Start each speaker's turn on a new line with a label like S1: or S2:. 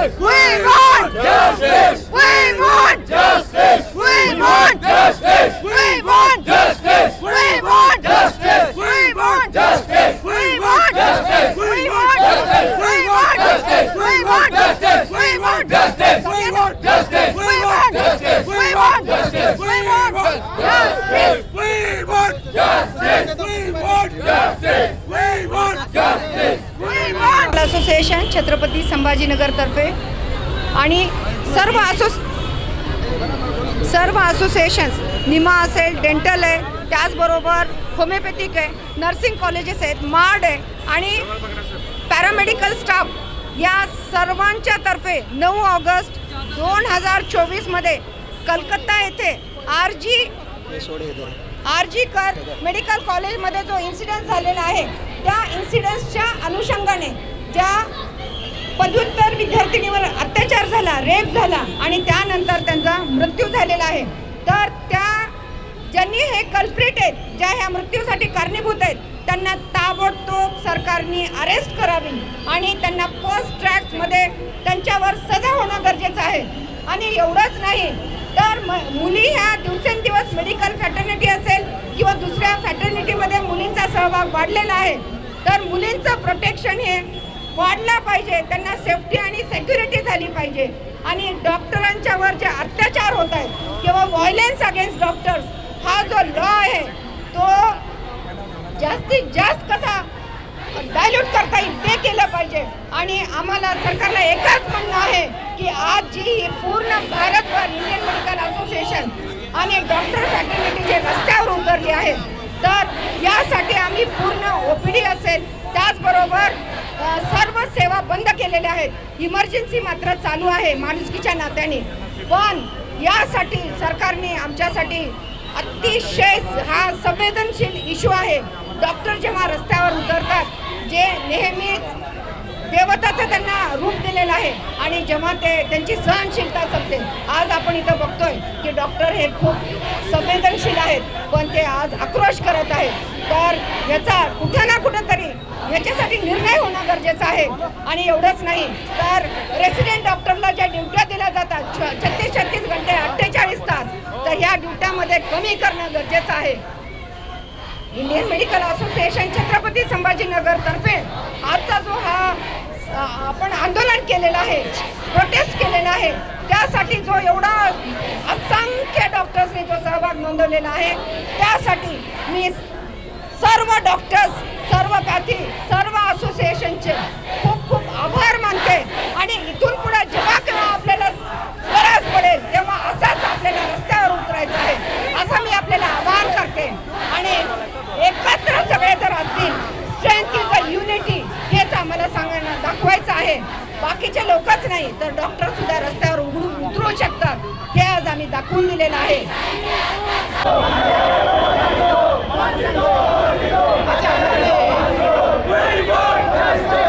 S1: justice. We want justice. We want justice. We want justice. We want justice. We want justice. We want justice. We want justice. We want justice. We want justice. We want justice. We want justice. We want justice. We want justice. We want justice. We want justice. We want justice. We want justice. We want justice. We want
S2: association Chhatrapati Sambhajinagar तर्फे आणि सर्व associations Nima असेल, dental आहे, त्याचबरोबर homeopathic आहे, nursing colleges आहेत, मार्ड आहे आणि पॅरामेडिकल स्टाफ या सर्वांच्या तर्फे 9 ऑगस्ट 2024 मध्ये कलकत्ता येथे आरजी कर मेडिकल कॉलेजमध्ये जो इन्सिडेंट झालेला आहे त्या इन्सिडेंट्सच्या अनुषंगाने ज्या पदव्युत्तर विद्यार्थिनीवर अत्याचार झाला, रेप झाला आणि त्यानंतर त्यांचा मृत्यू झालेला आहे, तर त्या ज्यांनी हे कल्प्रिट आहेत, ज्या ह्या मृत्यूसाठी कारणीभूत आहेत, त्यांना ताबडतोब सरकारने अरेस्ट करावी आणि त्यांना फर्स्ट ट्रॅकमध्ये त्यांच्यावर सजा होणं गरजेचं आहे। आणि एवढंच नाही तर मुली ह्या दिवसेंदिवस मेडिकल फॅटर्निटी असेल किंवा दुसऱ्या फॅटर्निटीमध्ये मुलींचा सहभाग वाढलेला आहे, तर मुलींचं प्रोटेक्शन हे वाढला पाहिजे, त्यांना सेफ्टी आणि सिक्युरिटी झाली पाहिजे। आणि डॉक्टरांच्यावर जे अत्याचार होत आहेत किंवा व्हायलेन्स अगेन्स्ट डॉक्टर्स हा जो लॉ आहे तो जास्तीत जास्त कसा डायल्यूट करता येईल ते केलं पाहिजे। आणि आम्हाला सरकारला एकच म्हणणं आहे की आज जी पूर्ण भारतभर इंडियन मेडिकल असोसिएशन आणि डॉक्टर फॅटर्निटी जे रस्त्यावर उतरली आहे, तर यासाठी आम्ही पूर्ण ओपीडी असेल, त्याचबरोबर सर्व सेवा बंद केलेल्या आहेत, इमर्जन्सी मात्र चालू आहे माणुसकीच्या नात्याने। पण यासाठी सरकारने आमच्यासाठी अतिशय हा संवेदनशील इश्यू आहे। डॉक्टर जेव्हा रस्त्यावर उतरतात, जे नेहमीच देवताचं त्यांना रूप दिलेलं आहे आणि जेव्हा त्यांची सहनशीलता असते, आज आपण इथं बघतोय की डॉक्टर हे खूप संवेदनशील आहेत, पण ते आज आक्रोश करत आहेत। तर याचा कुठं ना कुठं तरी याच्यासाठी निर्णय होणं गरजेचं आहे। आणि एवढंच नाही तर रेसिडेंट डॉक्टरला ज्या ड्युट्या दिल्या जातात 36 घंटे 48 तास, तर ह्या ड्युट्यामध्ये कमी करणं गरजेचं आहे। Indian medical association Chhatrapati Sambhajinagar तर्फे आजचा जो हा आपण आंदोलन केलेलं आहे, प्रोटेस्ट केलेला आहे, त्यासाठी जो एवढा असंख्य डॉक्टर्सने जो सहभाग नोंदवलेला आहे, त्यासाठी मी सर्व डॉक्टर्स, सर्व पॅथी, सर्व असोसिएशनचे खूप खूप आभार मानते। आणि इथून पुढे जेव्हा केव्हा आपल्याला गरज पडेल तेव्हा असाच आपल्याला रस्त्यावर उतरायचं आहे, असं मी आपल्याला आवाहन करते। आणि एकत्र सगळे जर असतील, स्ट्रेंथ इज अ युनिटी, हेच आम्हाला दाखवायचं आहे। बाकीचे लोकच नाही तर डॉक्टर सुद्धा रस्त्यावर उतरू शकतात, हे आज आम्ही दाखवून दिलेलं आहे।
S1: We want justice.